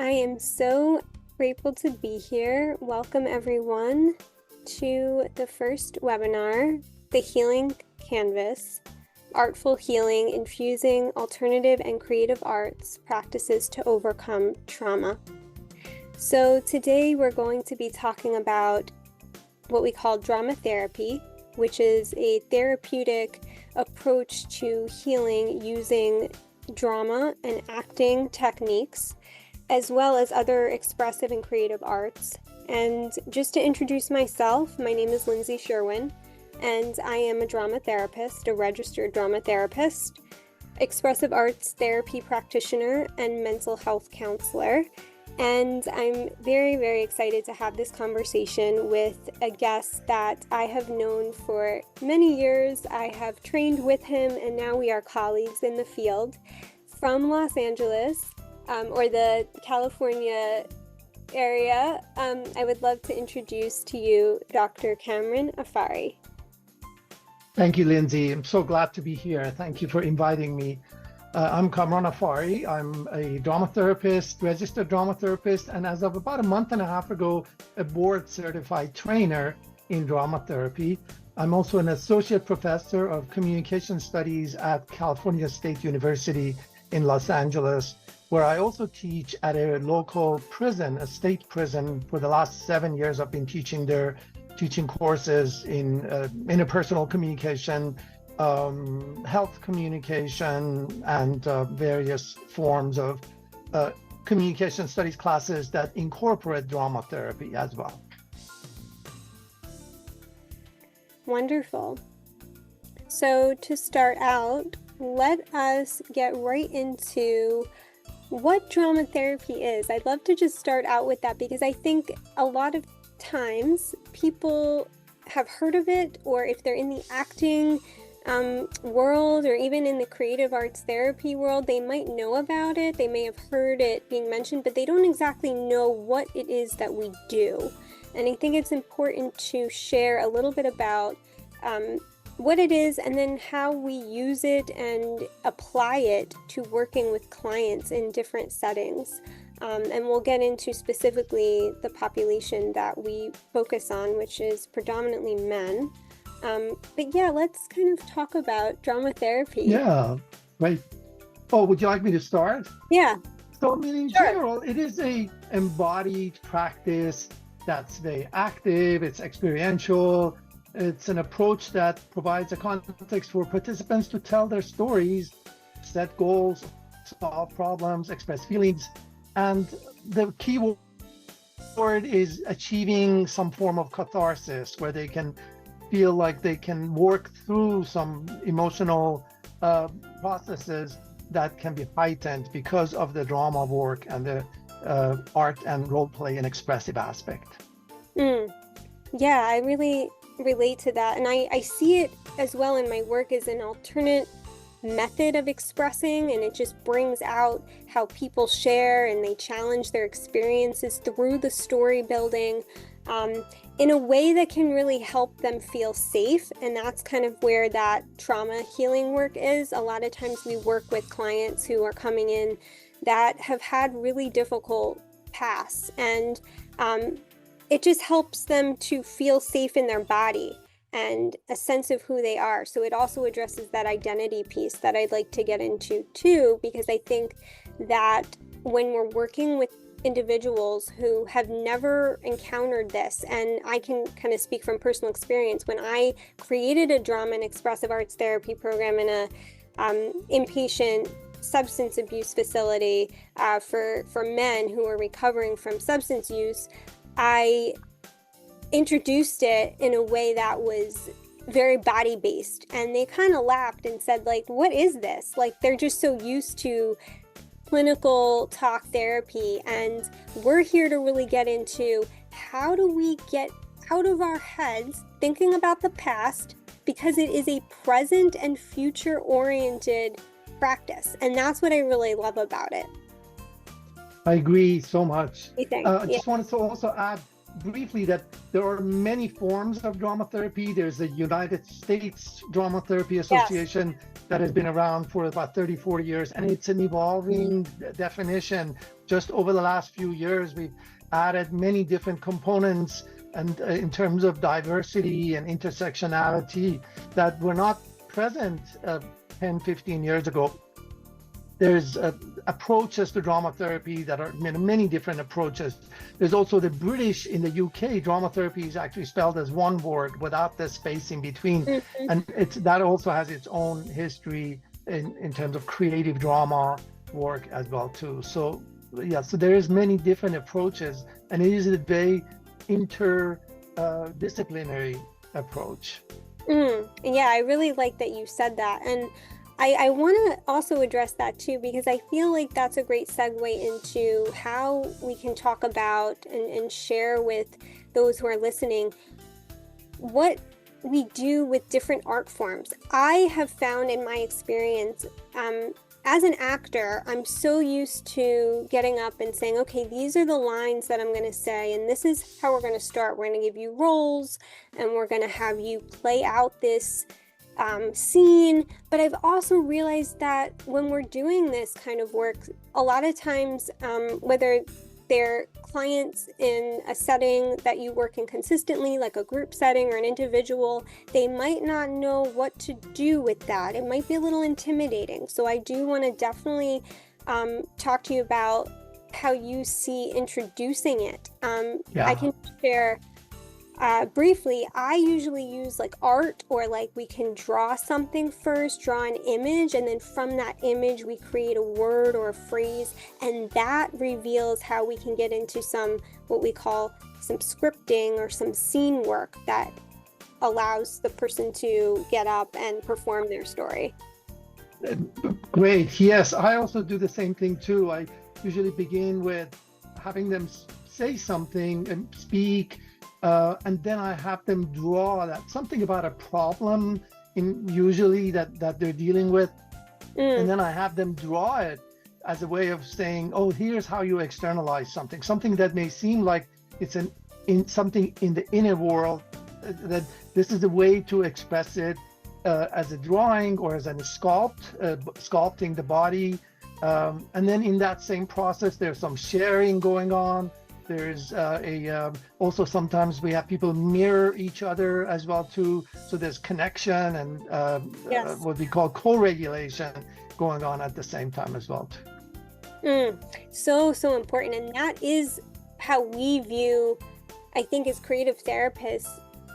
I am so grateful to be here. Welcome everyone to the first webinar, The Healing Canvas, Artful Healing, Infusing Alternative and Creative Arts Practices to Overcome Trauma. So today we're going to be talking about what we call drama therapy, which is a therapeutic approach to healing using drama and acting techniques, as well as other expressive and creative arts. And just to introduce myself, my name is Lindsey Sherwin, and I am a drama therapist, a registered drama therapist, expressive arts therapy practitioner, and mental health counselor. And I'm very, very excited to have this conversation with a guest that I have known for many years. I have trained with him, and now we are colleagues in the field. From Los Angeles, or the California area, I would love to introduce to you Dr. Kamran Afary. Thank you, Lindsey. I'm so glad to be here. Thank you for inviting me. I'm Kamran Afary. I'm a drama therapist, registered drama therapist, and as of about a month and a half ago, a board certified trainer in drama therapy. I'm also an associate professor of communication studies at California State University in Los Angeles, where I also teach at a local prison, a state prison. For the last 7 years, I've been teaching there, teaching courses in interpersonal communication, health communication, and various forms of communication studies classes that incorporate drama therapy as well. Wonderful. So to start out, let us get right into what drama therapy is. I'd love to just start out with that because I think a lot of times people have heard of it, or if they're in the acting world or even in the creative arts therapy world, they might know about it. They may have heard it being mentioned, but they don't exactly know what it is that we do. And I think it's important to share a little bit about what it is and then how we use it and apply it to working with clients in different settings. And we'll get into specifically the population that we focus on, which is predominantly men. But yeah, let's kind of talk about drama therapy. Yeah, right. Oh, would you like me to start? Yeah. So, I mean, in general, it is a embodied practice that's very active, it's experiential, it's an approach that provides a context for participants to tell their stories, set goals, solve problems, express feelings, and the key word is achieving some form of catharsis where they can feel like they can work through some emotional processes that can be heightened because of the drama work and the art and role play and expressive aspect. Yeah, I really relate to that. And I see it as well in my work as an alternate method of expressing, and it just brings out how people share and they challenge their experiences through the story building in a way that can really help them feel safe. And that's kind of where that trauma healing work is. A lot of times we work with clients who are coming in that have had really difficult pasts, and it just helps them to feel safe in their body and a sense of who they are. So it also addresses that identity piece that I'd like to get into too, because I think that when we're working with individuals who have never encountered this, and I can kind of speak from personal experience, when I created a drama and expressive arts therapy program in a inpatient substance abuse facility for men who are recovering from substance use, I introduced it in a way that was very body-based, and they kind of laughed and said, like, what is this? Like, they're just so used to clinical talk therapy, and we're here to really get into how do we get out of our heads thinking about the past, because it is a present and future oriented practice, and that's what I really love about it. I agree so much. I just wanted to also add briefly that there are many forms of drama therapy. There's the United States Drama Therapy Association that has been around for about 30, 40 years, and it's an evolving definition. Just over the last few years, we've added many different components and in terms of diversity and intersectionality that were not present 10, 15 years ago. There's approaches to drama therapy that are many different approaches. There's also the British, in the UK, drama therapy is actually spelled as one word without the space in between. And that also has its own history in terms of creative drama work as well too. So yeah, so there is many different approaches, and it is a very interdisciplinary approach. Yeah, I really like that you said that. And I want to also address that too, because I feel like that's a great segue into how we can talk about and share with those who are listening what we do with different art forms. I have found in my experience, as an actor, I'm so used to getting up and saying, okay, these are the lines that I'm going to say, and this is how we're going to start. We're going to give you roles, and we're going to have you play out this scene. But I've also realized that when we're doing this kind of work, a lot of times, whether they're clients in a setting that you work in consistently, like a group setting or an individual, they might not know what to do with that. It might be a little intimidating. So I do want to definitely talk to you about how you see introducing it. I can share briefly. I usually use like art, or like we can draw something first, draw an image, and then from that image we create a word or a phrase, and that reveals how we can get into some, what we call some scripting or some scene work that allows the person to get up and perform their story. Great. Yes, I also do the same thing too. I usually begin with having them say something and speak, and then I have them draw that something about a problem usually that they're dealing with. And then I have them draw it as a way of saying, oh, here's how you externalize something that may seem like it's something in the inner world, that this is the way to express it as a drawing or as a sculpting the body. And then in that same process, there's some sharing going on. There's also sometimes we have people mirror each other as well too. So there's connection and what we call co-regulation going on at the same time as well too. So important. And that is how we view, I think, as creative therapists,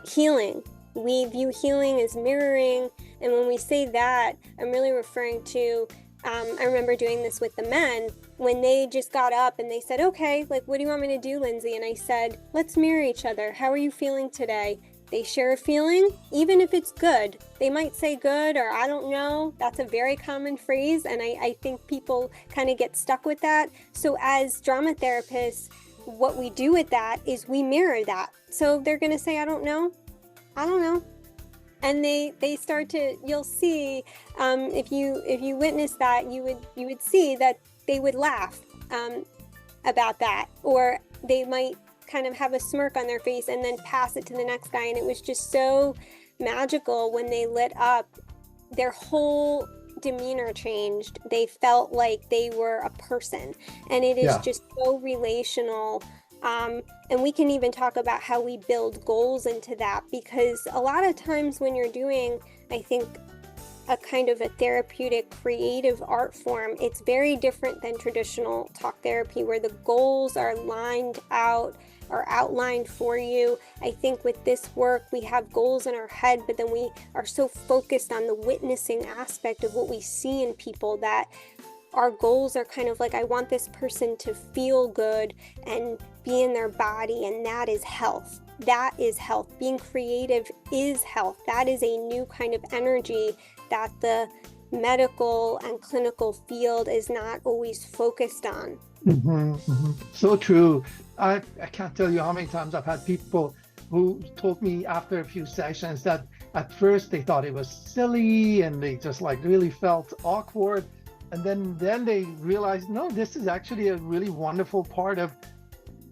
healing. We view healing as mirroring. And when we say that, I'm really referring to, I remember doing this with the men when they just got up and they said, okay, like, what do you want me to do, Lindsey? And I said, let's mirror each other. How are you feeling today? They share a feeling, even if it's good. They might say good or I don't know. That's a very common phrase. And I think people kind of get stuck with that. So as drama therapists, what we do with that is we mirror that. So they're going to say, I don't know. And they start to, you'll see, if you witness that, you would see that they would laugh about that, or they might kind of have a smirk on their face and then pass it to the next guy. And it was just so magical when they lit up. Their whole demeanor changed. They felt like they were a person, and it is just so relational. And we can even talk about how we build goals into that, because a lot of times when you're doing, I think, a kind of a therapeutic creative art form, it's very different than traditional talk therapy where the goals are lined out or outlined for you. I think with this work, we have goals in our head, but then we are so focused on the witnessing aspect of what we see in people that our goals are kind of like, I want this person to feel good and be in their body, and that is health. That is health. Being creative is health. That is a new kind of energy that the medical and clinical field is not always focused on. So true. I can't tell you how many times I've had people who told me after a few sessions that at first they thought it was silly and they just like really felt awkward. And then they realized, no, this is actually a really wonderful part of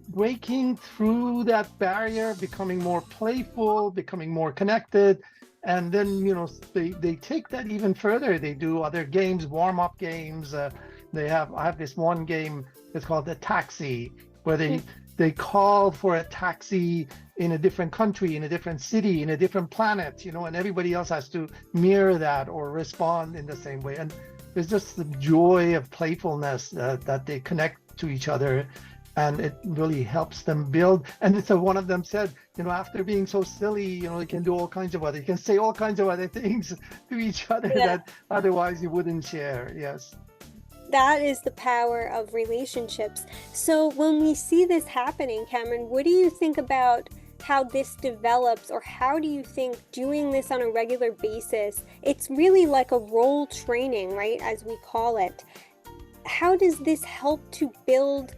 breaking through that barrier, becoming more playful, becoming more connected. And then, they take that even further. They do other games, warm-up games. I have this one game, it's called the Taxi, where they call for a taxi in a different country, in a different city, in a different planet, and everybody else has to mirror that or respond in the same way. And there's just the joy of playfulness that they connect to each other, and it really helps them build. And so one of them said, after being so silly, they can do all kinds of other, you can say all kinds of other things to each other that otherwise you wouldn't share. Yes. That is the power of relationships. So when we see this happening, Kamran, what do you think about how this develops, or how do you think doing this on a regular basis, it's really like a role training, right, as we call it. How does this help to build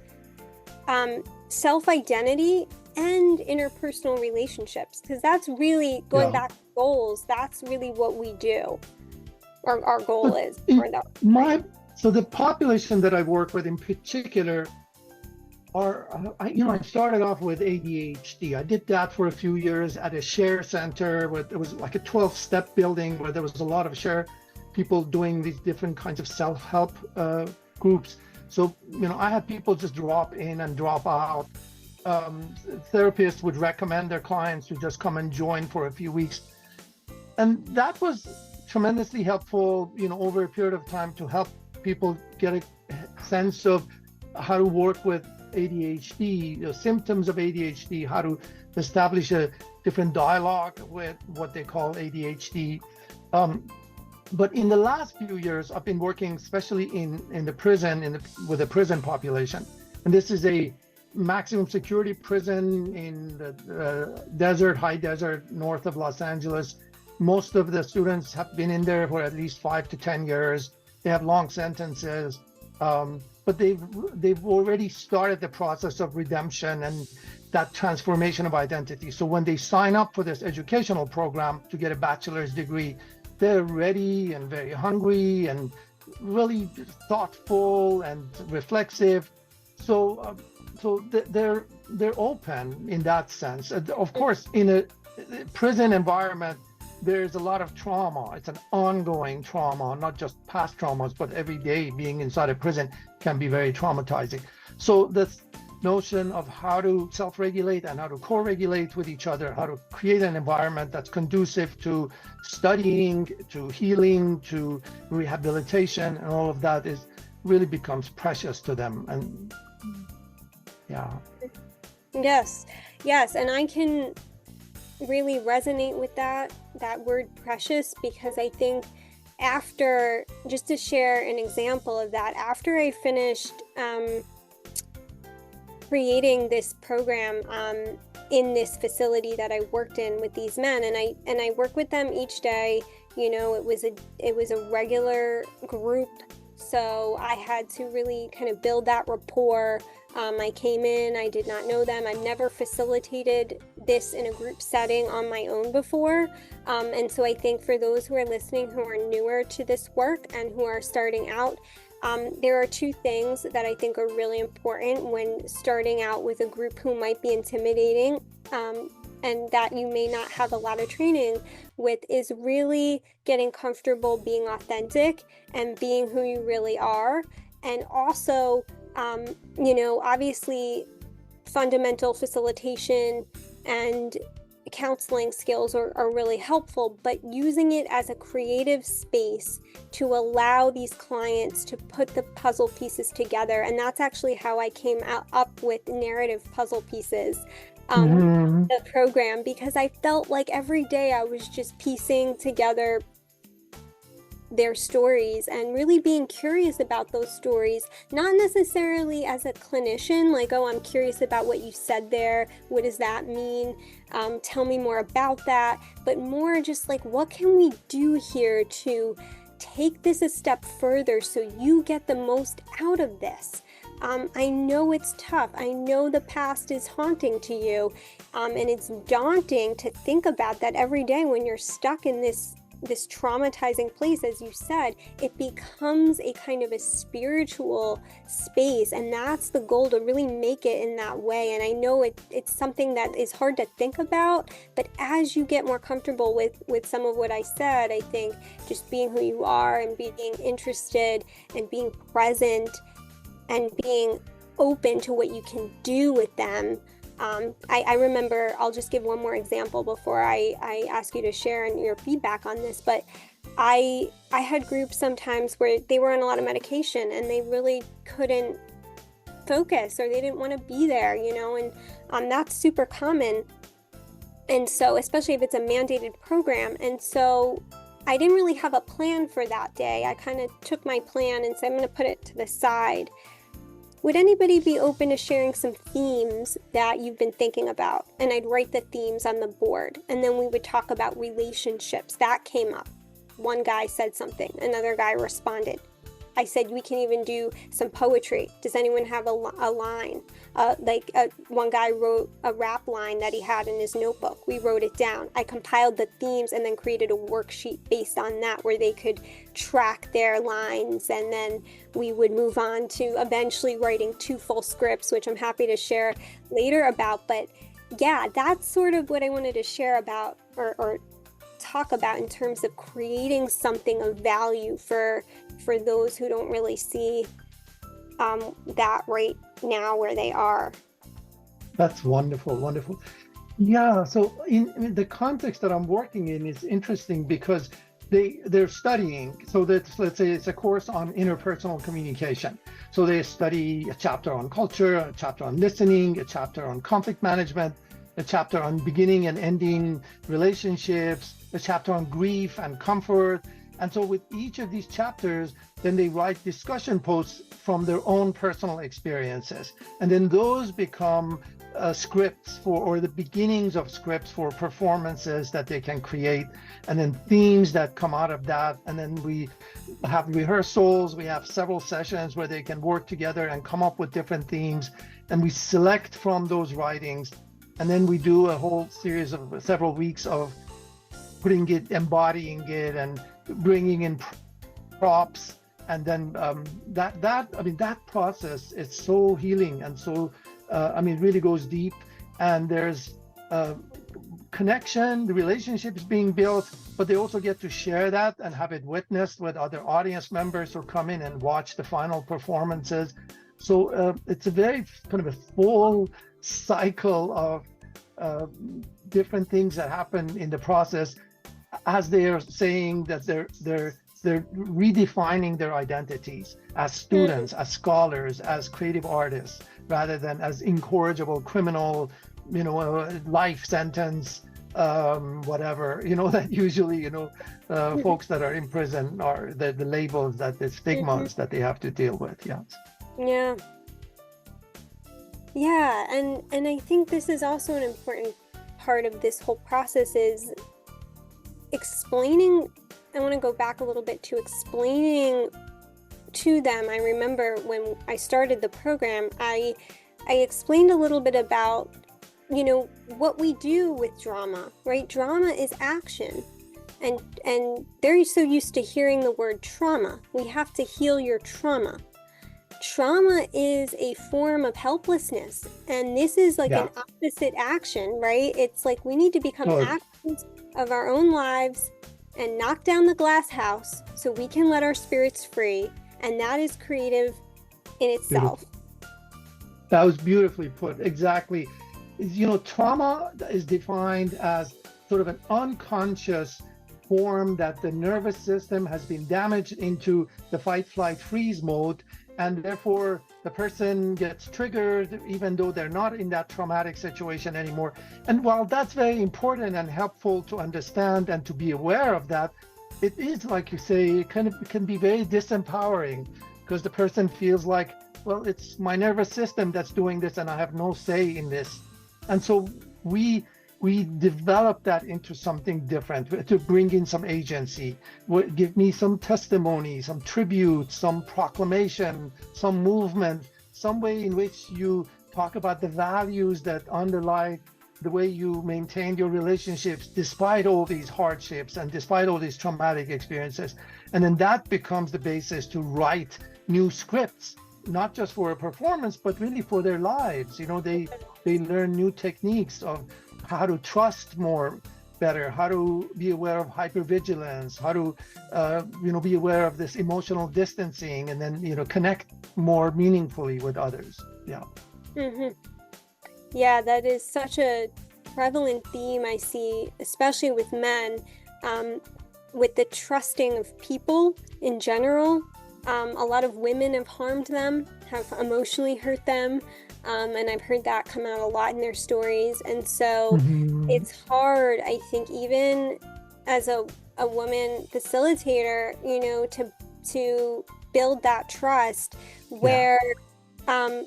self-identity and interpersonal relationships? Because that's really, going back to goals, that's really what we do, or our goal is. So the population that I work with in particular I started off with ADHD. I did that for a few years at a share center where it was like a 12-step building where there was a lot of share people doing these different kinds of self-help groups. So, I had people just drop in and drop out. Therapists would recommend their clients to just come and join for a few weeks. And that was tremendously helpful, over a period of time to help people get a sense of how to work with ADHD, the symptoms of ADHD, how to establish a different dialogue with what they call ADHD. But in the last few years, I've been working especially in the prison, with the prison population. And this is a maximum security prison in the high desert north of Los Angeles. Most of the students have been in there for at least 5 to 10 years. They have long sentences. But they've already started the process of redemption and that transformation of identity. So when they sign up for this educational program to get a bachelor's degree, they're ready and very hungry and really thoughtful and reflexive. So they're open in that sense. Of course, in a prison environment, there's a lot of trauma. It's an ongoing trauma, not just past traumas, but every day being inside a prison can be very traumatizing. So this notion of how to self-regulate and how to co-regulate with each other, how to create an environment that's conducive to studying, to healing, to rehabilitation, and all of that really becomes precious to them. And Yes. And I can really resonate with that word precious, because I think just to share an example of that, after I finished creating this program in this facility that I worked in with these men, and I work with them each day, it was a regular group, so I had to really kind of build that rapport. I came in, I did not know them. I've never facilitated this in a group setting on my own before. And so I think for those who are listening who are newer to this work and who are starting out, there are two things that I think are really important when starting out with a group who might be intimidating, and that you may not have a lot of training with, is really getting comfortable being authentic and being who you really are. And also, obviously fundamental facilitation and counseling skills are really helpful, but using it as a creative space to allow these clients to put the puzzle pieces together. And that's actually how I came up with narrative puzzle pieces, the program, because I felt like every day I was just piecing together their stories and really being curious about those stories, not necessarily as a clinician, like, oh, I'm curious about what you said there, what does that mean, tell me more about that, but more just like, what can we do here to take this a step further so you get the most out of this? I know it's tough. I know the past is haunting to you, and it's daunting to think about that every day when you're stuck in this this traumatizing place, as you said, it becomes a kind of a spiritual space, and that's the goal, to really make it in that way. And I know it's something that is hard to think about, but as you get more comfortable with some of what I said, I think just being who you are and being interested and being present and being open to what you can do with them. I remember, I'll just give one more example before I ask you to share your feedback on this, but I had groups sometimes where they were on a lot of medication and they really couldn't focus, or they didn't want to be there, and that's super common. And so, especially if it's a mandated program. And so I didn't really have a plan for that day. I kind of took my plan and said, I'm going to put it to the side. Would anybody be open to sharing some themes that you've been thinking about? And I'd write the themes on the board, and then we would talk about relationships. That came up. One guy said something, another guy responded. I said, we can even do some poetry. Does anyone have a line? One guy wrote a rap line that he had in his notebook. We wrote it down. I compiled the themes and then created a worksheet based on that, where they could track their lines. And then we would move on to eventually writing 2 full scripts, which I'm happy to share later about. But yeah, that's sort of what I wanted to share about, or talk about, in terms of creating something of value for those who don't really see that right now where they are. That's wonderful, wonderful. Yeah, so in the context that I'm working in is interesting, because they're studying, so let's say it's a course on interpersonal communication. So they study a chapter on culture, a chapter on listening, a chapter on conflict management, a chapter on beginning and ending relationships, a chapter on grief and comfort. And so with each of these chapters, then they write discussion posts from their own personal experiences. And then those become scripts or the beginnings of scripts for performances that they can create, and then themes that come out of that. And then we have rehearsals, we have several sessions where they can work together and come up with different themes. And we select from those writings. And then we do a whole series of several weeks of putting it, embodying it, and bringing in props. And then that process is so healing, and so really goes deep. And there's connection, the relationship is being built, but they also get to share that and have it witnessed with other audience members who come in and watch the final performances. So it's a very kind of a full cycle of different things that happen in the process, as they are saying that they're redefining their identities as students, as scholars, as creative artists, rather than as incorrigible criminal, life sentence, whatever, that usually, folks that are in prison are the labels, that the stigmas that they have to deal with. Yeah. And I think this is also an important part of this whole process, is explaining. I want to go back a little bit to explaining to them. I remember when I started the program, I explained a little bit about, what we do with drama, right? Drama is action. And they're so used to hearing the word trauma. We have to heal your trauma. Trauma is a form of helplessness. And this is like an opposite action, right? It's like we need to become actors of our own lives and knock down the glass house so we can let our spirits free. And that is creative in itself. That was beautifully put. Exactly. Trauma is defined as sort of an unconscious form that the nervous system has been damaged into the fight, flight, freeze mode. And therefore, the person gets triggered even though they're not in that traumatic situation anymore. And while that's very important and helpful to understand and to be aware of that, it is, like you say, it can be very disempowering, because the person feels like, well, it's my nervous system that's doing this and I have no say in this. And so we develop that into something different, to bring in some agency. Give me some testimony, some tribute, some proclamation, some movement, some way in which you talk about the values that underlie the way you maintained your relationships despite all these hardships and despite all these traumatic experiences. And then that becomes the basis to write new scripts, not just for a performance, but really for their lives. You know, they learn new techniques of how to trust more better, how to be aware of hypervigilance, how to be aware of this emotional distancing, and then connect more meaningfully with others. Yeah. Mm-hmm. Yeah, that is such a prevalent theme I see, especially with men, with the trusting of people in general. A lot of women have harmed them, have emotionally hurt them, and I've heard that come out a lot in their stories. And so it's hard, I think, even as a woman facilitator, to build that trust where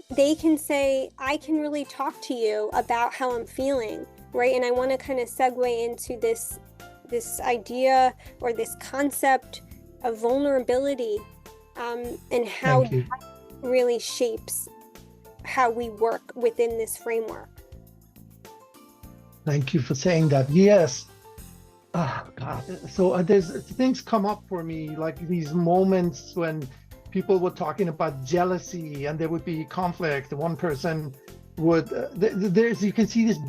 they can say, I can really talk to you about how I'm feeling, right? And I want to kind of segue into this idea or this concept of vulnerability, and how that really shapes how we work within this framework. Thank you for saying that. Yes. Oh, God. So there's things come up for me, like these moments when people were talking about jealousy and there would be conflict. One person would, you can see this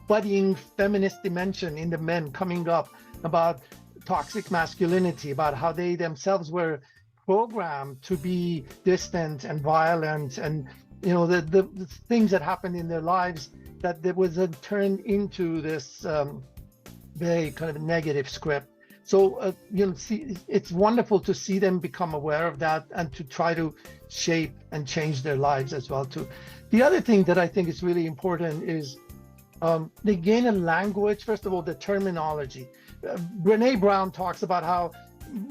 budding feminist dimension in the men coming up about toxic masculinity, about how they themselves were programmed to be distant and violent, and the things that happened in their lives, that there was turned into this very kind of negative script. So it's wonderful to see them become aware of that and to try to shape and change their lives as well too. The other thing that I think is really important is they gain a language. First of all, the terminology. Brene Brown talks about how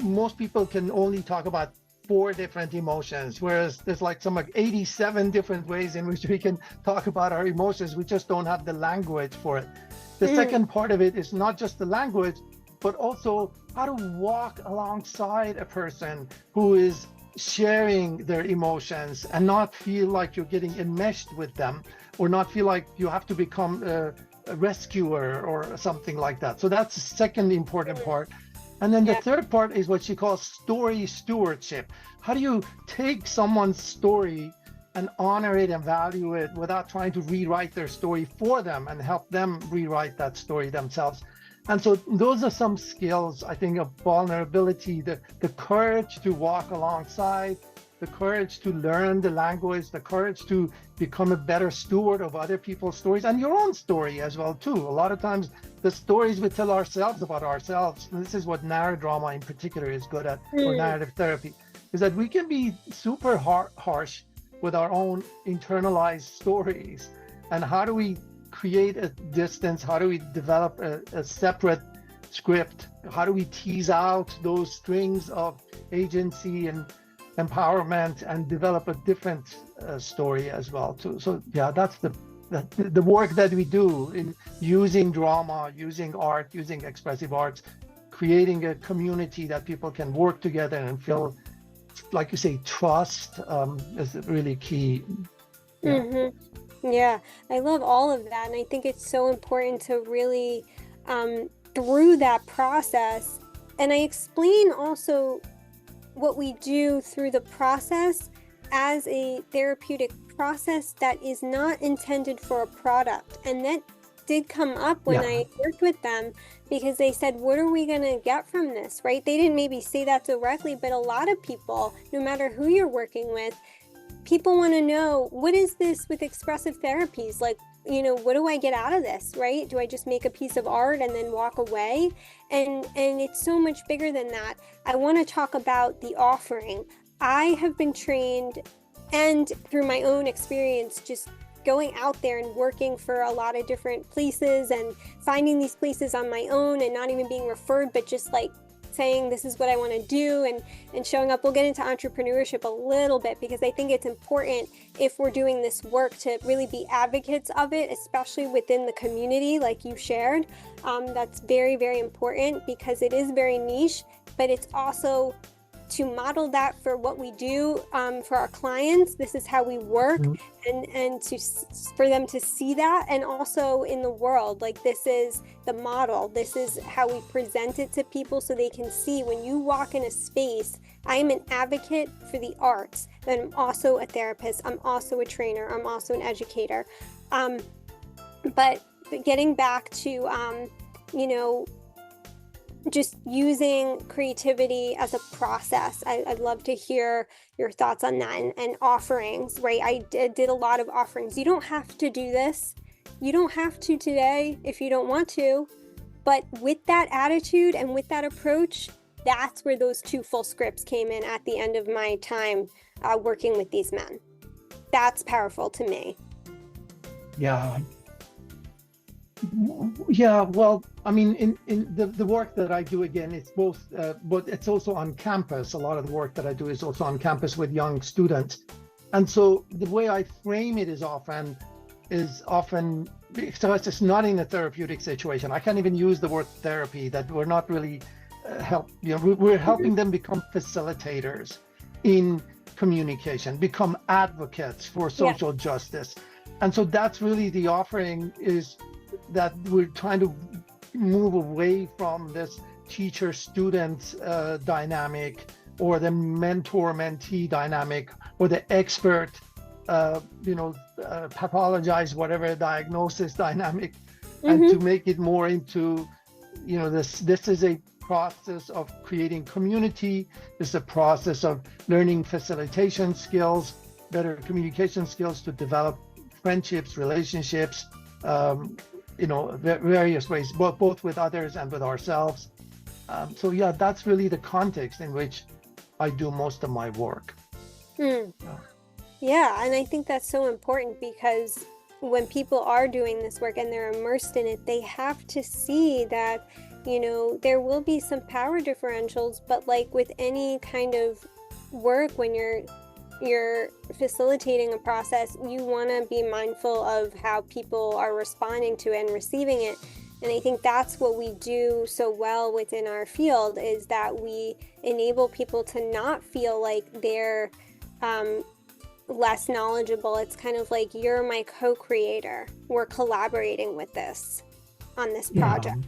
most people can only talk about 4 different emotions, whereas there's like 87 different ways in which we can talk about our emotions. We just don't have the language for it. The second part of it is not just the language, but also how to walk alongside a person who is sharing their emotions and not feel like you're getting enmeshed with them, or not feel like you have to become a rescuer or something like that. So that's the second important part. And then the third part is what she calls story stewardship. How do you take someone's story and honor it and value it without trying to rewrite their story for them and help them rewrite that story themselves? And so those are some skills, I think, of vulnerability, the courage to walk alongside, the courage to learn the language, the courage to become a better steward of other people's stories and your own story as well too. A lot of times the stories we tell ourselves about ourselves, and this is what narradrama in particular is good at, or narrative therapy, is that we can be super harsh with our own internalized stories. And how do we create a distance? How do we develop a separate script? How do we tease out those strings of agency and empowerment and develop a different story as well too? So yeah, that's the work that we do in using drama, using art, using expressive arts, creating a community that people can work together and feel, like you say, trust is really key. Yeah, I love all of that. And I think it's so important to really, through that process, and I explain also what we do through the process as a therapeutic process that is not intended for a product. And that did come up when I worked with them, because they said, what are we going to get from this, right? They didn't maybe say that directly, but a lot of people, no matter who you're working with, people want to know, what is this with expressive therapies? Like, what do I get out of this, right? Do I just make a piece of art and then walk away? And it's so much bigger than that. I want to talk about the offering. I have been trained, and through my own experience, just going out there and working for a lot of different places and finding these places on my own and not even being referred, but just like saying, this is what I want to do, and showing up. We'll get into entrepreneurship a little bit, because I think it's important, if we're doing this work, to really be advocates of it, especially within the community like you shared. That's very, very important, because it is very niche, but it's also to model that for what we do for our clients. This is how we work, and for them to see that, and also in the world, like, this is the model. This is how we present it to people, so they can see when you walk in a space. I am an advocate for the arts, but I'm also a therapist. I'm also a trainer. I'm also an educator. But getting back to, just using creativity as a process, I'd love to hear your thoughts on that, and offerings, right? I did a lot of offerings. You don't have to do this. You don't have to today if you don't want to. But with that attitude and with that approach, that's where those 2 full scripts came in at the end of my time working with these men. That's powerful to me. Yeah. Yeah, well, I mean, in the work that I do, again, it's both, but it's also on campus. A lot of the work that I do is also on campus with young students. And so the way I frame it is often, so it's just not in a therapeutic situation. I can't even use the word therapy, that we're not really we're helping them become facilitators in communication, become advocates for social justice. And so that's really the offering, is that we're trying to move away from this teacher-student dynamic, or the mentor-mentee dynamic, or the expert, pathologize whatever diagnosis dynamic, and to make it more into, this is a process of creating community. This is a process of learning facilitation skills, better communication skills to develop friendships, relationships, various ways, both with others and with ourselves. So yeah, that's really the context in which I do most of my work. Yeah, and I think that's so important, because when people are doing this work and they're immersed in it, they have to see that, there will be some power differentials, but like with any kind of work, when you're facilitating a process, you want to be mindful of how people are responding to it and receiving it. And I think that's what we do so well within our field, is that we enable people to not feel like they're less knowledgeable. It's kind of like, you're my co-creator. We're collaborating with this on this project.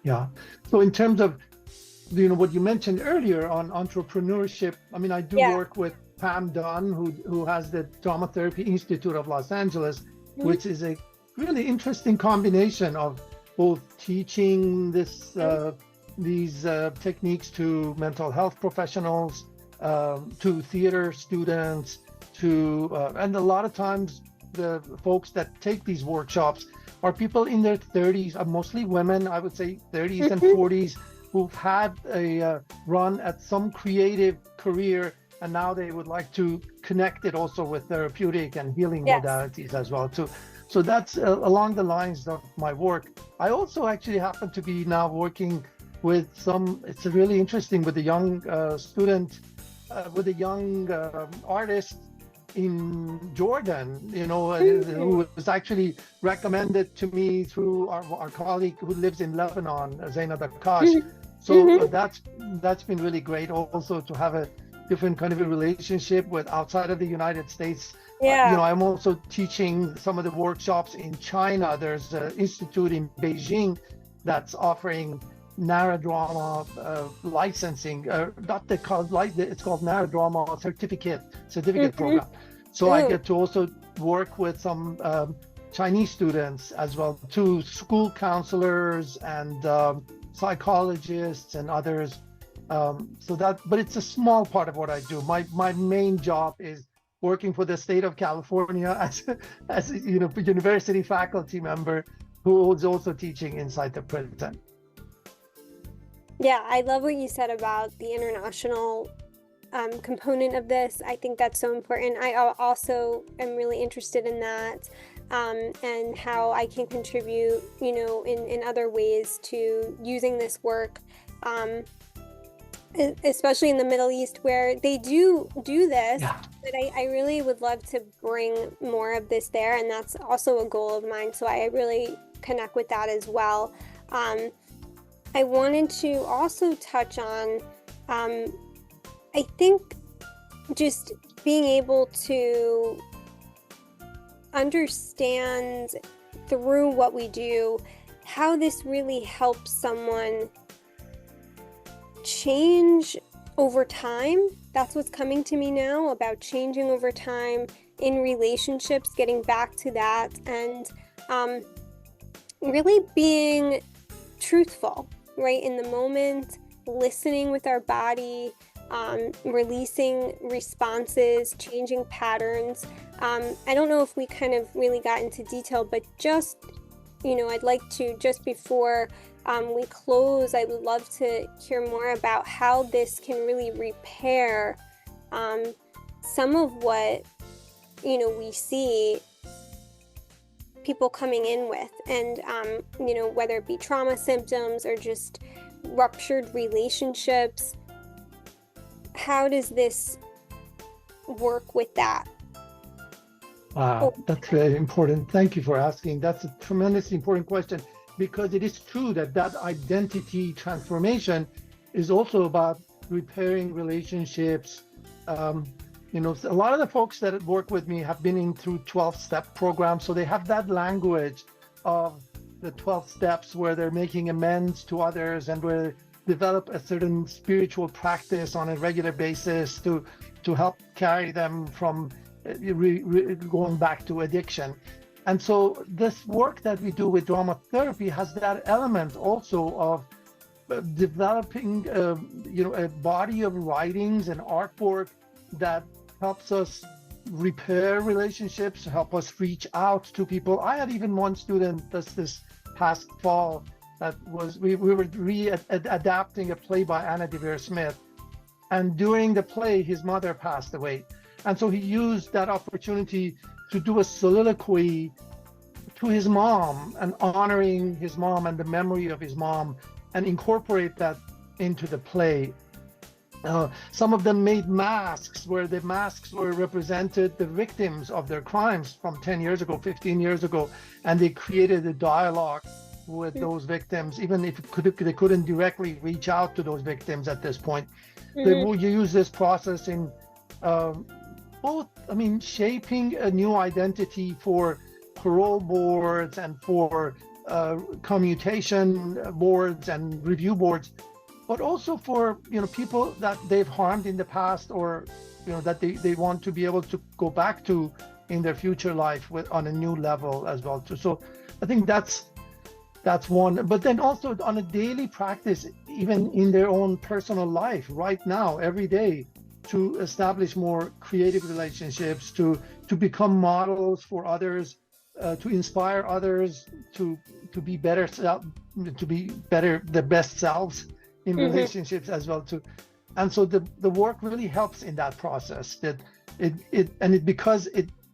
Yeah. So in terms of, what you mentioned earlier on entrepreneurship, I mean, I do work with Pam Dunn, who has the Drama Therapy Institute of Los Angeles, which is a really interesting combination of both teaching these techniques to mental health professionals, to theater students, and a lot of times the folks that take these workshops are people in their 30s, mostly women, I would say 30s and 40s, who've had a run at some creative career, and now they would like to connect it also with therapeutic and healing modalities as well too. So that's along the lines of my work. I also actually happen to be now working with it's really interesting, with a young student, with a young artist in Jordan, who was actually recommended to me through our colleague who lives in Lebanon, Zaina Dakash. So that's been really great also to have a different kind of a relationship with outside of the United States. I'm also teaching some of the workshops in China. There's an institute in Beijing that's offering narrow-drama licensing, it's called narrow-drama certificate program. So I get to also work with some Chinese students as well, too, school counselors and psychologists and others. But it's a small part of what I do. My main job is working for the state of California as a university faculty member who is also teaching inside the prison. Yeah, I love what you said about the international component of this. I think that's so important. I also am really interested in that, and how I can contribute, in other ways to using this work, especially in the Middle East, where they do this. But I really would love to bring more of this there, and that's also a goal of mine. So I really connect with that as well. I wanted to also touch on I think just being able to understand through what we do how this really helps someone change over time. That's what's coming to me now about changing over time in relationships, getting back to that, and really being truthful, right, in the moment, listening with our body, releasing responses, changing patterns. I don't know if we kind of really got into detail, but just, I'd like to, just before we close, I would love to hear more about how this can really repair some of what, we see people coming in with, and, whether it be trauma symptoms or just ruptured relationships. How does this work with that? Wow, that's very important. Thank you for asking. That's a tremendously important question, because it is true that identity transformation is also about repairing relationships. A lot of the folks that work with me have been in through 12-step programs, so they have that language of the 12 steps where they're making amends to others and where develop a certain spiritual practice on a regular basis to help carry them from going back to addiction. And so this work that we do with drama therapy has that element also of developing a body of writings and artwork that helps us repair relationships, help us reach out to people. I had even one student this past fall that was, we were adapting a play by Anna Devere Smith, and during the play his mother passed away, and so he used that opportunity to do a soliloquy to his mom and honoring his mom and the memory of his mom and incorporate that into the play. Some of them made masks where the masks were represented the victims of their crimes from 10 years ago, 15 years ago, and they created a dialogue with those victims, even if they couldn't directly reach out to those victims at this point. They will use this process in shaping a new identity for parole boards and for commutation boards and review boards, but also for people that they've harmed in the past, or that they want to be able to go back to in their future life on a new level as well too. So I think that's one, but then also on a daily practice, even in their own personal life right now, every day, to establish more creative relationships, to become models for others, to inspire others to be better, the best selves in relationships as well too. And so the work really helps in that process.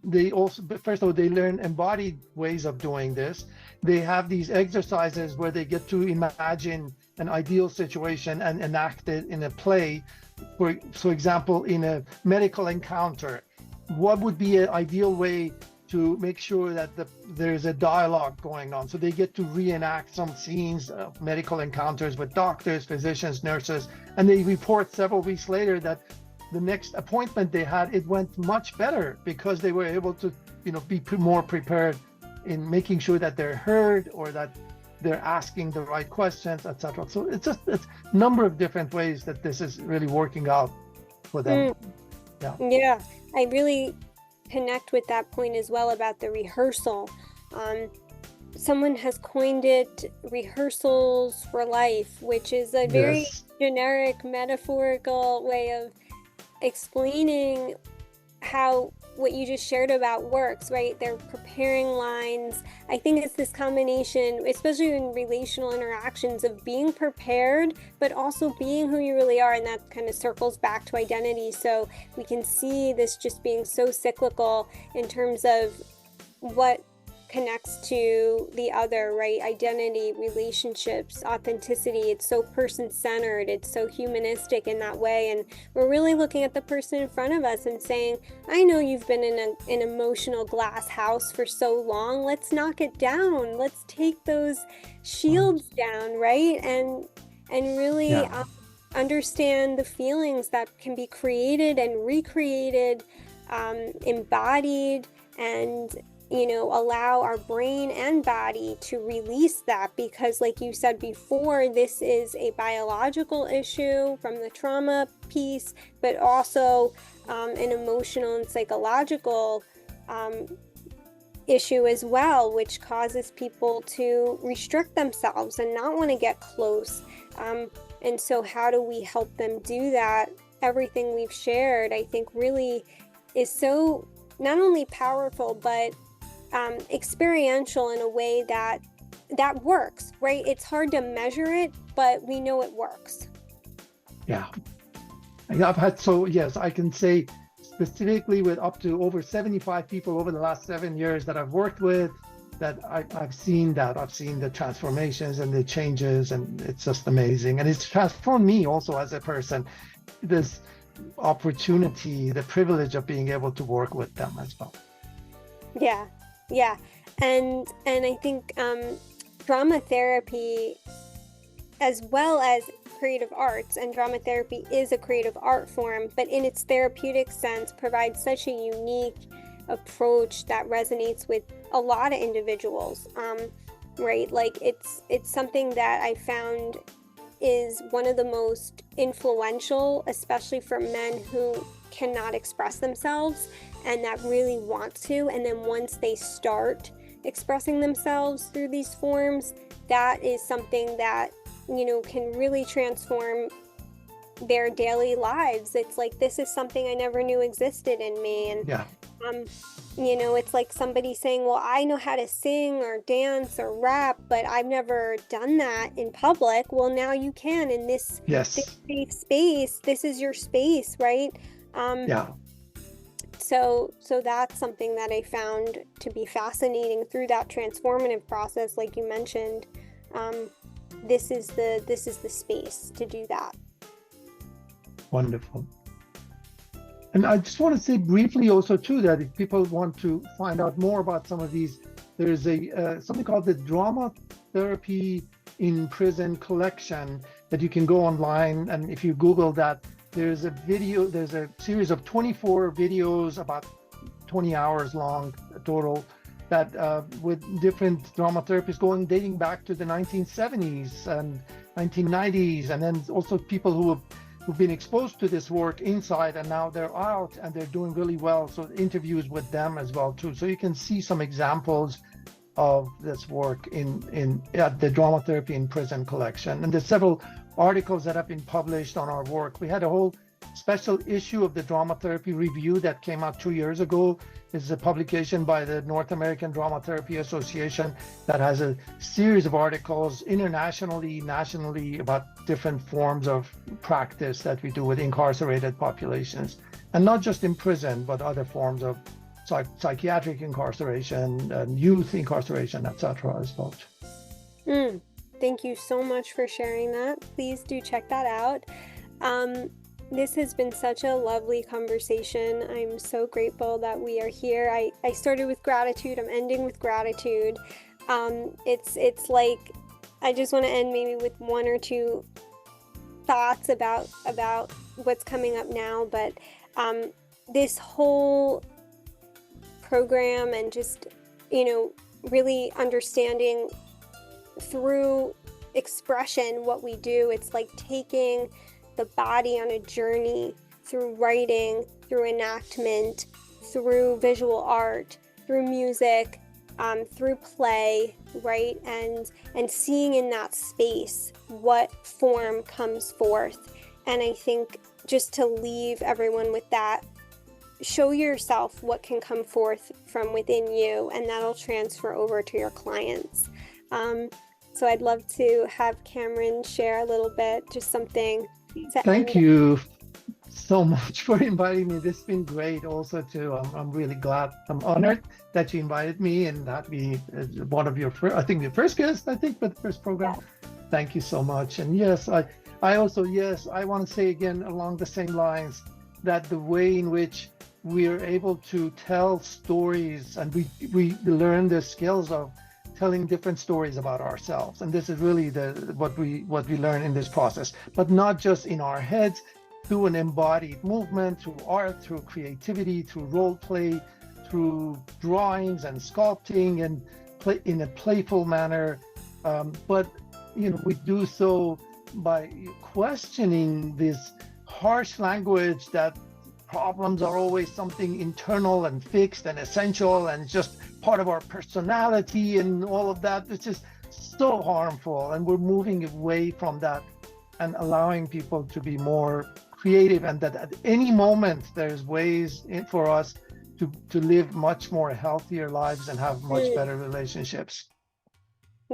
They also, first of all, they learn embodied ways of doing this. They have these exercises where they get to imagine an ideal situation and enact it in a play. For example, in a medical encounter, what would be an ideal way to make sure that there's a dialogue going on? So they get to reenact some scenes of medical encounters with doctors, physicians, nurses, and they report several weeks later that the next appointment they had, it went much better because they were able to be more prepared in making sure that they're heard or that they're asking the right questions, etc. So it's a number of different ways that this is really working out for them. Yeah, I really connect with that point as well about the rehearsal. Someone has coined it rehearsals for life, which is a very generic, metaphorical way of explaining how what you just shared about works, right? They're preparing lines. I think it's this combination, especially in relational interactions, of being prepared, but also being who you really are. And that kind of circles back to identity. So we can see this just being so cyclical in terms of what connects to the other, right? Identity, relationships, authenticity. It's so person-centered. It's so humanistic in that way. And we're really looking at the person in front of us and saying, I know you've been in an emotional glass house for so long. Let's knock it down. Let's take those shields down, right? And really understand the feelings that can be created and recreated, embodied, and allow our brain and body to release that, because like you said before, this is a biological issue from the trauma piece, but also an emotional and psychological issue as well, which causes people to restrict themselves and not want to get close. And so how do we help them do that? Everything we've shared, I think, really is so not only powerful, but experiential in a way that works, right? It's hard to measure it, but we know it works. Yeah. I've had, so yes, I can say specifically with up to over 75 people over the last 7 years that I've worked with, that I've seen the transformations and the changes, and it's just amazing. And it's transformed me also as a person, this opportunity, the privilege of being able to work with them as well. Yeah. And I think drama therapy, as well as creative arts, and drama therapy is a creative art form, but in its therapeutic sense provides such a unique approach that resonates with a lot of individuals, right? Like it's something that I found is one of the most influential, especially for men who cannot express themselves and that really want to. And then once they start expressing themselves through these forms, that is something that, can really transform their daily lives. It's like, this is something I never knew existed in me. And, it's like somebody saying, well, I know how to sing or dance or rap, but I've never done that in public. Well, now you can in this safe space. This is your space, right? So that's something that I found to be fascinating through that transformative process, like you mentioned. This is the space to do that. Wonderful. And I just want to say briefly also too that if people want to find out more about some of these, there's a something called the Drama Therapy in Prison collection that you can go online, and if you Google that, there's a series of 24 videos about 20 hours long total, that with different drama therapists dating back to the 1970s and 1990s, and then also people who've been exposed to this work inside, and now they're out and they're doing really well. So interviews with them as well too. So you can see some examples of this work at the Drama Therapy in Prison collection. And there's several articles that have been published on our work. We had a whole special issue of the Drama Therapy Review that came out 2 years ago. It's a publication by the North American Drama Therapy Association that has a series of articles internationally, nationally, about different forms of practice that we do with incarcerated populations, and not just in prison, but other forms of psychiatric incarceration and youth incarceration, etc. as well. Thank you so much for sharing that. Please do check that out. This has been such a lovely conversation. I'm so grateful that we are here. I started with gratitude. I'm ending with gratitude. It's like I just want to end maybe with one or two thoughts about what's coming up now. But this whole program and just, really understanding through expression what we do, it's like taking the body on a journey through writing, through enactment, through visual art, through music, through play, right? And seeing in that space what form comes forth. And I think just to leave everyone with that, show yourself what can come forth from within you, and that'll transfer over to your clients. So I'd love to have Kamran share a little bit, just something. Thank you so much for inviting me. This has been great also too. I'm really glad, I'm honored that you invited me and that me one of your first, I think the first guest, for the first program. Yeah. Thank you so much. And yes, I also, I want to say again along the same lines that the way in which we're able to tell stories and we learn the skills of telling different stories about ourselves. And this is really what we learn in this process, but not just in our heads, through an embodied movement, through art, through creativity, through role play, through drawings and sculpting, and play in a playful manner. But we do so by questioning this harsh language that problems are always something internal and fixed and essential and just part of our personality and all of that. It's just so harmful, and we're moving away from that and allowing people to be more creative, and that at any moment there's ways for us to live much more healthier lives and have much better relationships.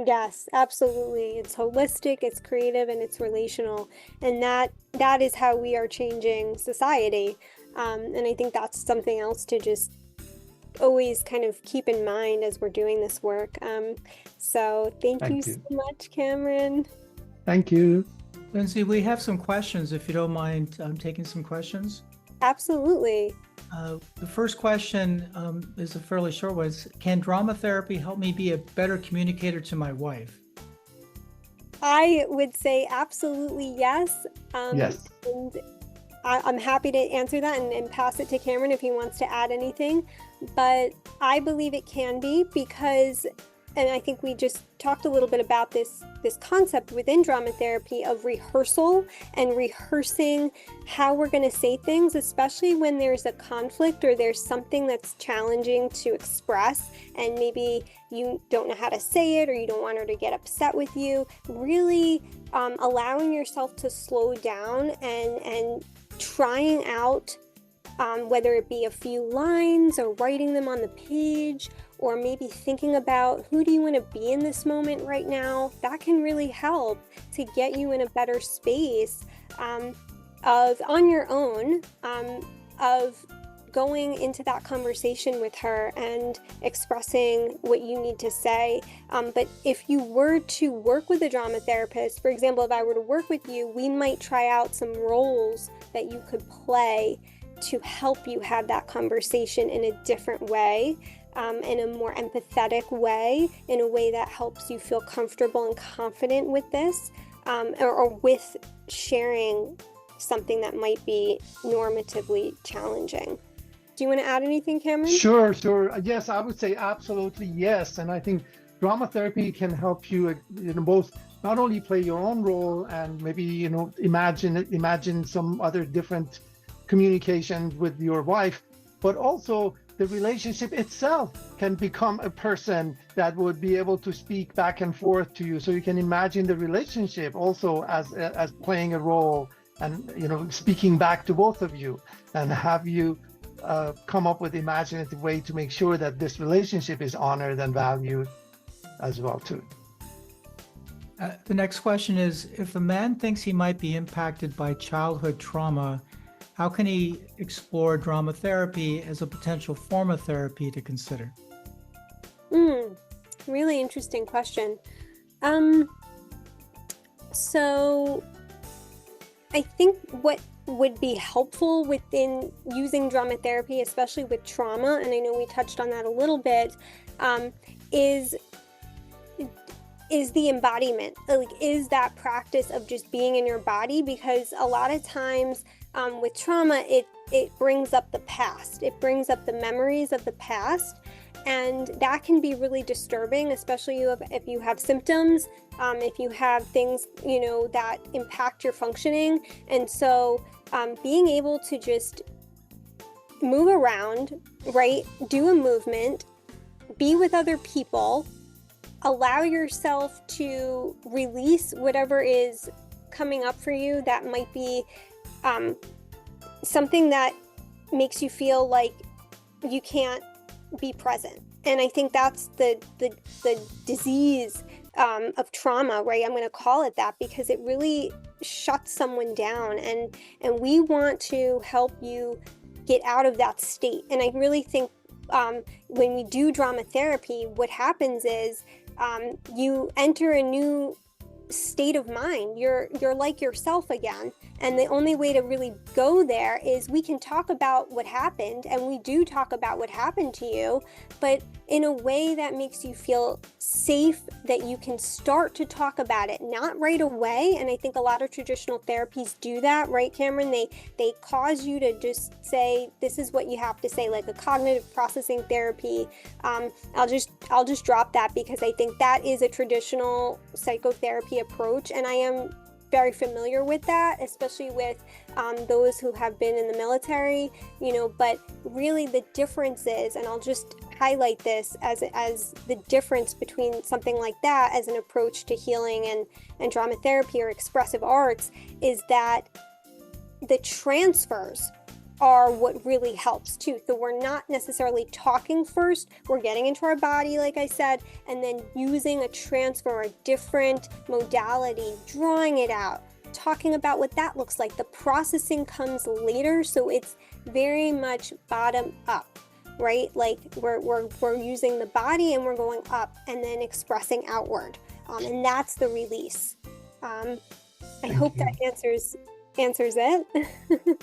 Yes, absolutely. It's holistic, it's creative, and it's relational. And that is how we are changing society. And I think that's something else to just always kind of keep in mind as we're doing this work. So thank you so much, Kamran. Thank you. Lindsey, we have some questions, if you don't mind taking some questions. Absolutely. The first question is a fairly short one. Can drama therapy help me be a better communicator to my wife? I would say absolutely yes. Yes. And I'm happy to answer that and pass it to Kamran if he wants to add anything. But I believe it can be because, and I think we just talked a little bit about this concept within drama therapy of rehearsal and rehearsing how we're going to say things, especially when there's a conflict or there's something that's challenging to express and maybe you don't know how to say it or you don't want her to get upset with you. Really allowing yourself to slow down and trying out whether it be a few lines or writing them on the page, or maybe thinking about who do you want to be in this moment right now. That can really help to get you in a better space on your own, of going into that conversation with her and expressing what you need to say. But if you were to work with a drama therapist, for example, if I were to work with you, we might try out some roles that you could play to help you have that conversation in a different way, in a more empathetic way, in a way that helps you feel comfortable and confident with this, or with sharing something that might be normatively challenging. Do you want to add anything, Kamran? Sure. Yes, I would say absolutely yes. And I think drama therapy can help you, both not only play your own role and maybe, imagine some other different communication with your wife, but also the relationship itself can become a person that would be able to speak back and forth to you. So you can imagine the relationship also as playing a role and, speaking back to both of you, and have you come up with imaginative way to make sure that this relationship is honored and valued as well too. The next question is, if a man thinks he might be impacted by childhood trauma, how can he explore drama therapy as a potential form of therapy to consider? Really interesting question. So I think what would be helpful within using drama therapy, especially with trauma, and I know we touched on that a little bit, is the embodiment. Like, is that practice of just being in your body, because a lot of times with trauma, it brings up the past. It brings up the memories of the past, and that can be really disturbing, especially if you have symptoms, if you have things, that impact your functioning. And so being able to just move around, right? Do a movement, be with other people, allow yourself to release whatever is coming up for you that might be something that makes you feel like you can't be present. And I think that's the disease of trauma, right? I'm going to call it that, because it really shuts someone down, and we want to help you get out of that state. And I really think when we do drama therapy, what happens is you enter a new state of mind. You're like yourself again, And the only way to really go there is we can talk about what happened, and we do talk about what happened to you, but in a way that makes you feel safe, that you can start to talk about it, not right away. And I think a lot of traditional therapies do that, right, Kamran? They cause you to just say, this is what you have to say, like a cognitive processing therapy. I'll just drop that because I think that is a traditional psychotherapy approach, and I am very familiar with that, especially with those who have been in the military, but really the difference is, and I'll just highlight this as the difference between something like that as an approach to healing and drama therapy or expressive arts, is that the transfers are what really helps too. So we're not necessarily talking first, we're getting into our body, like I said, and then using a transfer or a different modality, drawing it out, talking about what that looks like. The processing comes later, so it's very much bottom up, right? Like we're using the body and we're going up and then expressing outward, and that's the release. I hope that answers it.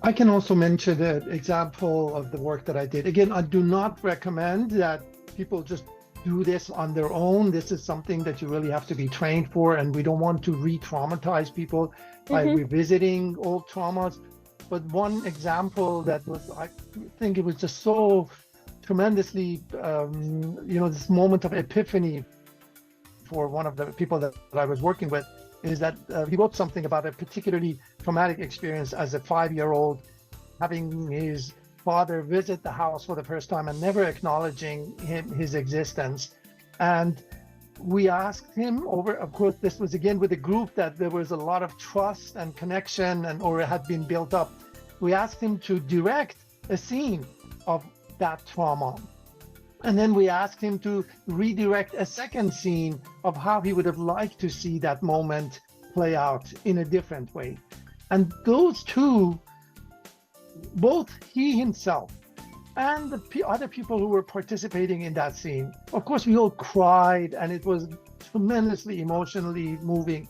I can also mention an example of the work that I did. Again, I do not recommend that people just do this on their own. This is something that you really have to be trained for, and we don't want to re-traumatize people by revisiting old traumas. But one example that was, I think it was just so tremendously, this moment of epiphany for one of the people that I was working with, is that he wrote something about a particularly traumatic experience as a 5-year-old, having his father visit the house for the first time and never acknowledging his existence. And we asked him over, of course, this was again with a group that there was a lot of trust and connection or had been built up. We asked him to direct a scene of that trauma. And then we asked him to redirect a second scene of how he would have liked to see that moment play out in a different way. And those two, both he himself and the other people who were participating in that scene, of course, we all cried, and it was tremendously emotionally moving,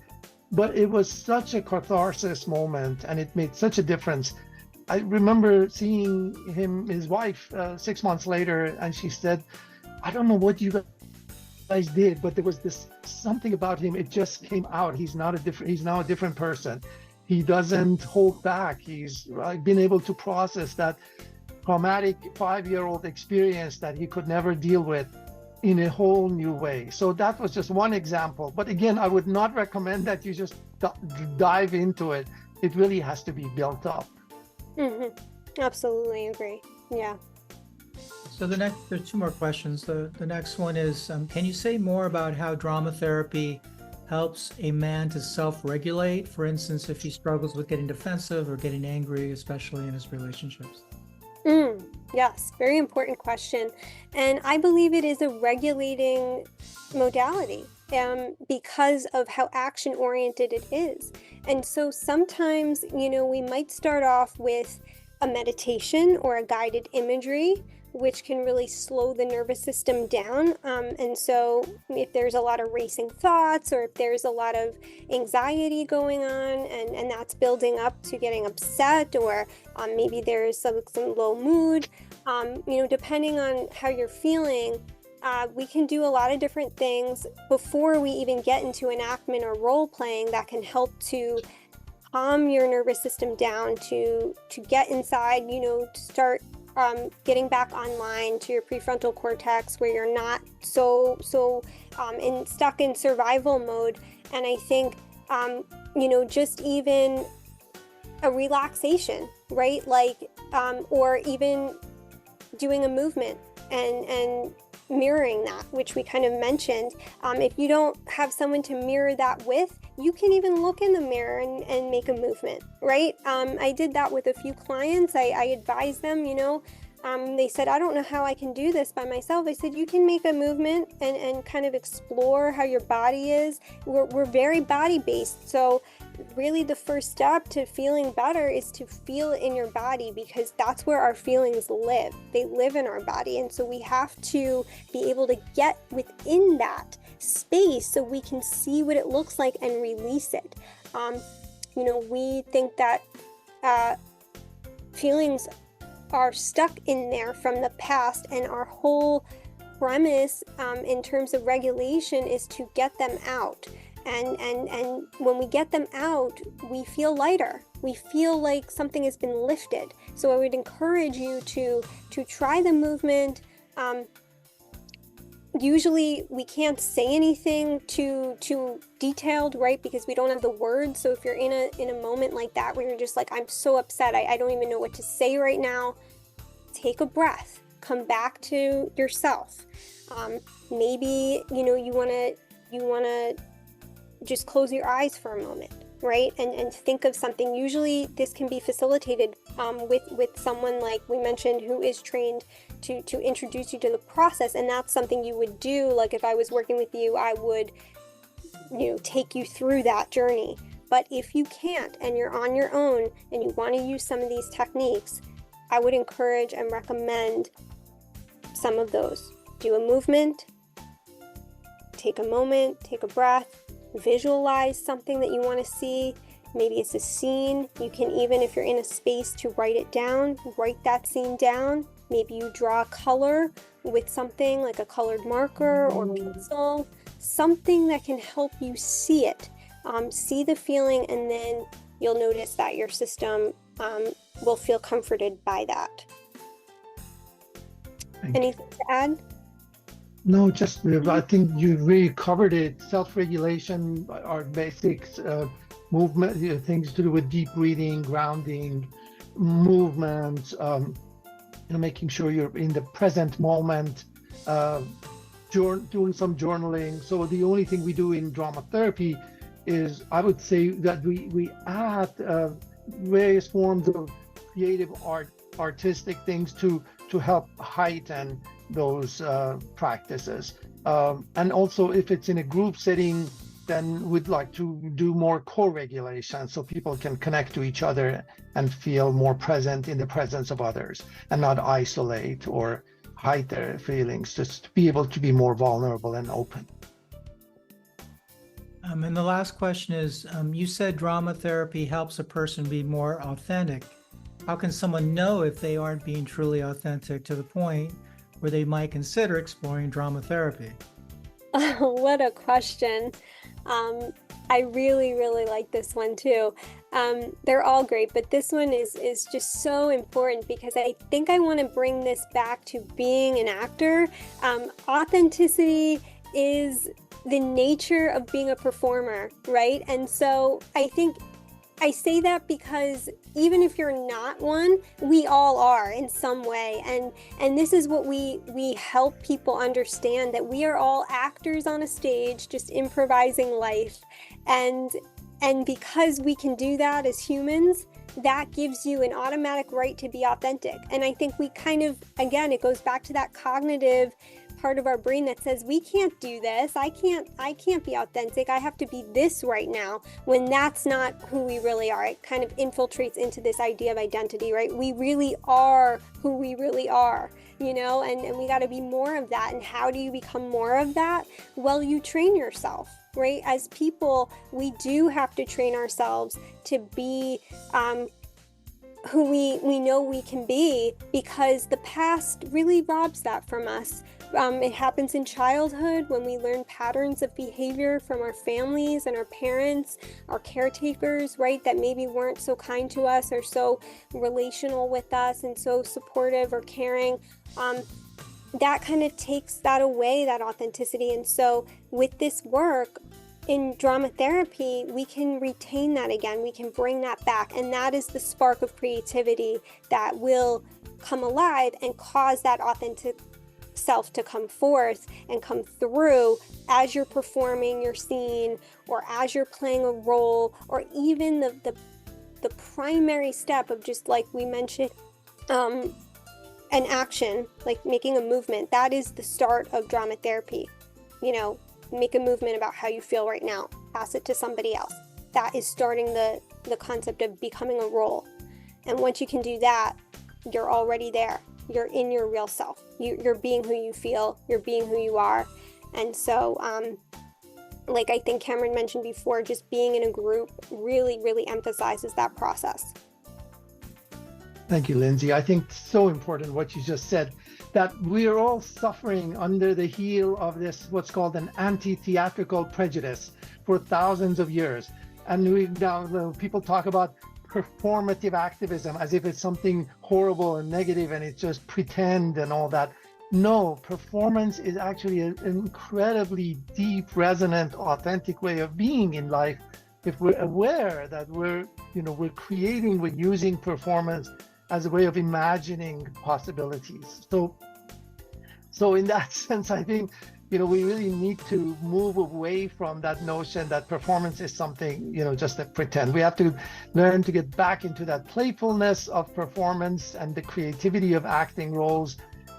but it was such a catharsis moment, and it made such a difference. I remember seeing his wife 6 months later, and she said, I don't know what you guys did, but there was something about him. It just came out. He's now a different person. He doesn't hold back. He's been able to process that traumatic 5-year-old experience that he could never deal with in a whole new way. So that was just one example. But again, I would not recommend that you just dive into it. It really has to be built up. Absolutely agree. Yeah. So there's 2 more questions. The next one is, can you say more about how drama therapy helps a man to self-regulate? For instance, if he struggles with getting defensive or getting angry, especially in his relationships. Yes, very important question. And I believe it is a regulating modality because of how action-oriented it is. And so sometimes, we might start off with a meditation or a guided imagery, which can really slow the nervous system down. And so if there's a lot of racing thoughts, or if there's a lot of anxiety going on, and that's building up to getting upset, or maybe there's some low mood, depending on how you're feeling, we can do a lot of different things before we even get into enactment or role playing that can help to calm your nervous system down, to get inside, to start getting back online to your prefrontal cortex, where you're not so stuck in survival mode. And I think just even a relaxation, right? Like or even doing a movement and mirroring that, which we kind of mentioned. If you don't have someone to mirror that with, you can even look in the mirror and make a movement, right? I did that with a few clients. I advised them, they said, I don't know how I can do this by myself. I said, you can make a movement and kind of explore how your body is. We're very body-based. So really the first step to feeling better is to feel it in your body, because that's where our feelings live. They live in our body. And so we have to be able to get within that space so we can see what it looks like and release it. we think that feelings are stuck in there from the past, and our whole premise in terms of regulation is to get them out. And when we get them out, we feel lighter. We feel like something has been lifted. So I would encourage you to try the movement. Usually we can't say anything too detailed, right? Because we don't have the words. So if you're in a moment like that where you're just like, I'm so upset, I don't even know what to say right now, take a breath, come back to yourself. Maybe you want to just close your eyes for a moment, right? And think of something. Usually this can be facilitated with someone, like we mentioned, who is trained to introduce you to the process. And that's something you would do. Like if I was working with you, I would take you through that journey. But if you can't, and you're on your own and you want to use some of these techniques, I would encourage and recommend some of those. Do a movement, take a moment, take a breath, visualize something that you want to see. Maybe it's a scene. You can even, if you're in a space to write it down, write that scene down. Maybe you draw a color with something like a colored marker or pencil, something that can help you see it, see the feeling, and then you'll notice that your system will feel comforted by that. Anything to add? No, just I think you really covered it. Self-regulation, our basics, movement, things to do with deep breathing, grounding, movement, making sure you're in the present moment, doing some journaling. So the only thing we do in drama therapy is, I would say that we add various forms of creative artistic things to help heighten those practices. And also, if it's in a group setting, then we'd like to do more co-regulation so people can connect to each other and feel more present in the presence of others and not isolate or hide their feelings, just to be able to be more vulnerable and open. And the last question is, you said drama therapy helps a person be more authentic. How can someone know if they aren't being truly authentic to the point where they might consider exploring drama therapy? Oh, what a question. I really, really like this one too. They're all great, but this one is just so important because I think I want to bring this back to being an actor. Authenticity is the nature of being a performer, right? And so I think I say that because even if you're not one, we all are in some way. And this is what we help people understand, that we are all actors on a stage, just improvising life. And because we can do that as humans, that gives you an automatic right to be authentic. And I think we kind of, again, it goes back to that cognitive part of our brain that says, we can't do this, I can't be authentic, I have to be this right now, when that's not who we really are. It kind of infiltrates into this idea of identity, right? We really are who we really are, and we got to be more of that. And how do you become more of that? Well, you train yourself, right? As people, we do have to train ourselves to be who we know we can be, because the past really robs that from us. It happens in childhood when we learn patterns of behavior from our families and our parents, our caretakers, right, that maybe weren't so kind to us or so relational with us and so supportive or caring. That kind of takes that away, that authenticity. And so with this work in drama therapy, we can retain that again. We can bring that back. And that is the spark of creativity that will come alive and cause that authentic self to come forth and come through as you're performing your scene, or as you're playing a role, or even the primary step of, just like we mentioned, an action, like making a movement. That is the start of drama therapy. Make a movement about how you feel right now, pass it to somebody else. That is starting the concept of becoming a role. And once you can do that, you're already there. You're in your real self. You're being who you feel. You're being who you are. And so like I think Cameron mentioned before, just being in a group really, really emphasizes that process. Thank you, Lindsey. I think so important what you just said, that we're all suffering under the heel of this, what's called an anti-theatrical prejudice for thousands of years. And we now, people talk about performative activism as if it's something horrible and negative and it's just pretend and all that. No, performance is actually an incredibly deep, resonant, authentic way of being in life. If we're aware that we're creating, we're using performance as a way of imagining possibilities. So in that sense, I think, we really need to move away from that notion that performance is something, just a pretend. We have to learn to get back into that playfulness of performance and the creativity of acting roles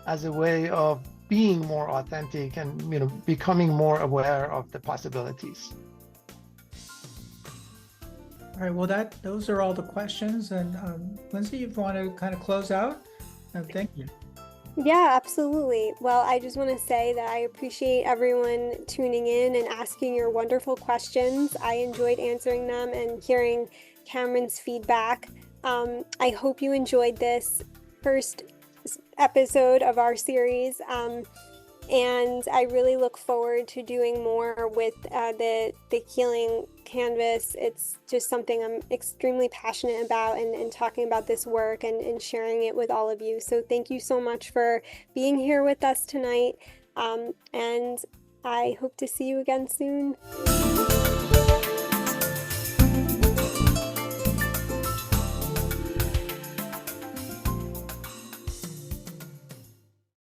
as a way of being more authentic and, becoming more aware of the possibilities. All right, well, those are all the questions. And Lindsey, if you want to kind of close out, thank you. Yeah, absolutely. Well, I just want to say that I appreciate everyone tuning in and asking your wonderful questions. I enjoyed answering them and hearing Cameron's feedback. I hope you enjoyed this first episode of our series. And I really look forward to doing more with the healing canvas. It's just something I'm extremely passionate about, and talking about this work and sharing it with all of you. So thank you so much for being here with us tonight. And I hope to see you again soon.